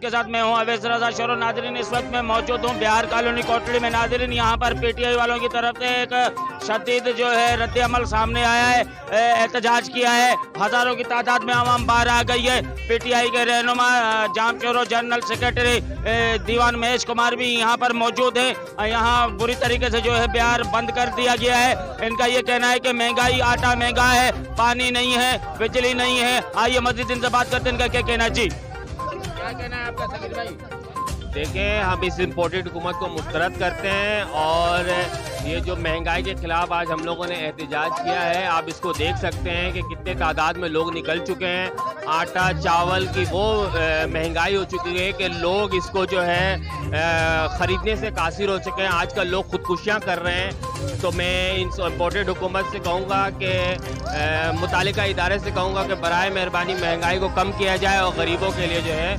के साथ मैं हूं अवैस रजा शोरो। नाजरीन, इस वक्त मैं मौजूद हूं बिहार कॉलोनी कोटड़ी में। नाजरीन, यहां पर पीटीआई वालों की तरफ से एक शदीद जो है रद्द अमल सामने आया है। एहतजाज किया है, हजारों की तादाद में आवाम बाहर आ गई है। पीटीआई के रहनुमा जामशोरो जनरल सेक्रेटरी दीवान महेश कुमार भी यहां पर मौजूद है। यहां बुरी तरीके से जो है बिहार बंद कर दिया गया है। इनका ये कहना है कि महंगाई, आटा महंगा है, पानी नहीं है, बिजली नहीं है। आइए मस्जिद इनसे बात करते हैं, इनका क्या कहना है। जी, क्या कहना है आपका समीर भाई? देखें, हम इस इम्पोर्टेड हुकूमत को मुस्तरद करते हैं और ये जो महंगाई के खिलाफ आज हम लोगों ने एहतजाज किया है, आप इसको देख सकते हैं कि कितने तादाद में लोग निकल चुके हैं। आटा चावल की वो महंगाई हो चुकी है कि लोग इसको जो है ख़रीदने से कासिर हो चुके हैं। आजकल लोग खुदकुशियाँ कर रहे हैं। तो मैं इन इम्पोर्टेड हुकूमत से कहूँगा कि मुतालिका इदारे से कहूँगा कि बराए मेहरबानी महंगाई को कम किया जाए और गरीबों के लिए जो है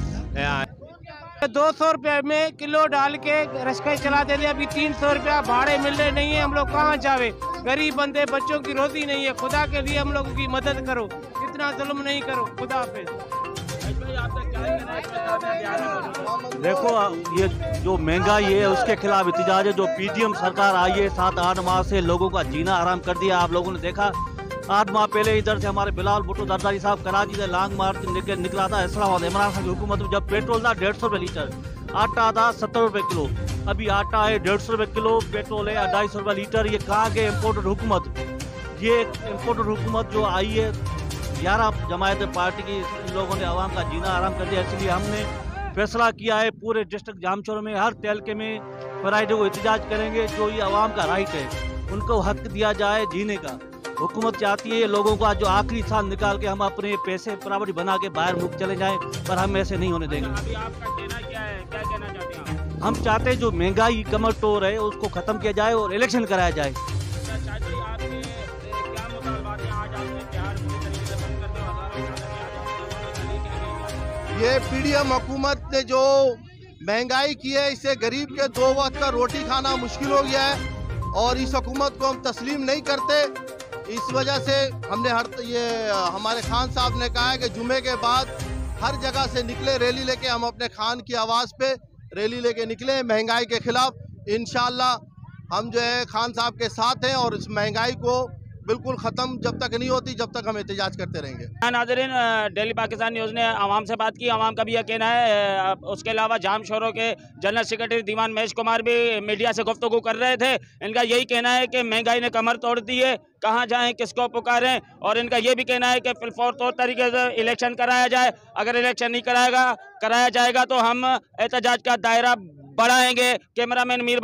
200 रुपये में किलो डाल के रश्के चला देते। अभी 300 रुपया भाड़े मिल रहे नहीं है। हम लोग कहाँ जावे? गरीब बंदे, बच्चों की रोटी नहीं है। खुदा के लिए हम लोगों की मदद करो, इतना जुल्म नहीं करो। खुदा हाफिज। देखो, ये जो महंगाई है उसके खिलाफ एहतजाज है। जो पीडीएम सरकार आई है 7-8 माह से लोगों का जीना आराम कर दिया। आप लोगों ने देखा 8 माह पहले इधर से हमारे बिलाल भुट्टो दरदारी साहब कराची से लॉन्ग मार्च निकला था इस्लामाबाद। इमरान खान की हुकूमत में जब पेट्रोल था 150 रुपये लीटर, आटा था 70 रुपये किलो, अभी आटा है 150 रुपये किलो, पेट्रोल है 250 रुपये लीटर। ये कहाँ के इम्पोर्टेड हुकूमत? ये इम्पोर्टेड हुकूमत जो आई है 11 जमायत पार्टी की, इन लोगों ने आवाम का जीना आराम कर दिया। इसलिए हमने फैसला किया है पूरे डिस्ट्रिक्ट जामशोरो में हर तहलके में फ्राइडे को एहतजाज करेंगे। जो ये आवाम का राइट है, उनको हक दिया जाए जीने का। हुकूमत चाहती है लोगों का जो आखिरी साल निकाल के हम अपने पैसे प्रॉपर्टी बना के बाहर मुल्क चले जाएं, पर हम ऐसे नहीं होने देंगे। अभी आपका कहना क्या है? क्या कहना चाहते हैं आप? हम चाहते हैं जो महंगाई कमर तोड़ है उसको खत्म किया जाए और इलेक्शन कराया जाए। ये पीडीएम हुकूमत ने जो महंगाई की है, इससे गरीब के 2 वक्त का रोटी खाना मुश्किल हो गया है और इस हुकूमत को हम तस्लीम नहीं करते। इस वजह से हमने हमारे खान साहब ने कहा है कि जुमे के बाद हर जगह से निकले रैली लेके। हम अपने खान की आवाज़ पे रैली लेके निकले महंगाई के खिलाफ। इंशाल्लाह हम जो है खान साहब के साथ हैं और इस महंगाई को बिल्कुल ख़त्म जब तक नहीं होती, जब तक हम एहतजाज करते रहेंगे। नाज़रीन, डेली पाकिस्तान न्यूज़ ने आवाम से बात की। आवाम का भी यह कहना है। उसके अलावा जामशोरो के जनरल सेक्रेटरी दीवान महेश कुमार भी मीडिया से गुफ्तगू कर रहे थे। इनका यही कहना है कि महंगाई ने कमर तोड़ दी है, कहाँ जाएं, किसको पुकारें। और इनका ये भी कहना है कि फिलफौर तौर तरीके से इलेक्शन कराया जाए। अगर इलेक्शन नहीं कराया जाएगा तो हम एहतजाज का दायरा बढ़ाएंगे। कैमरामैन मीर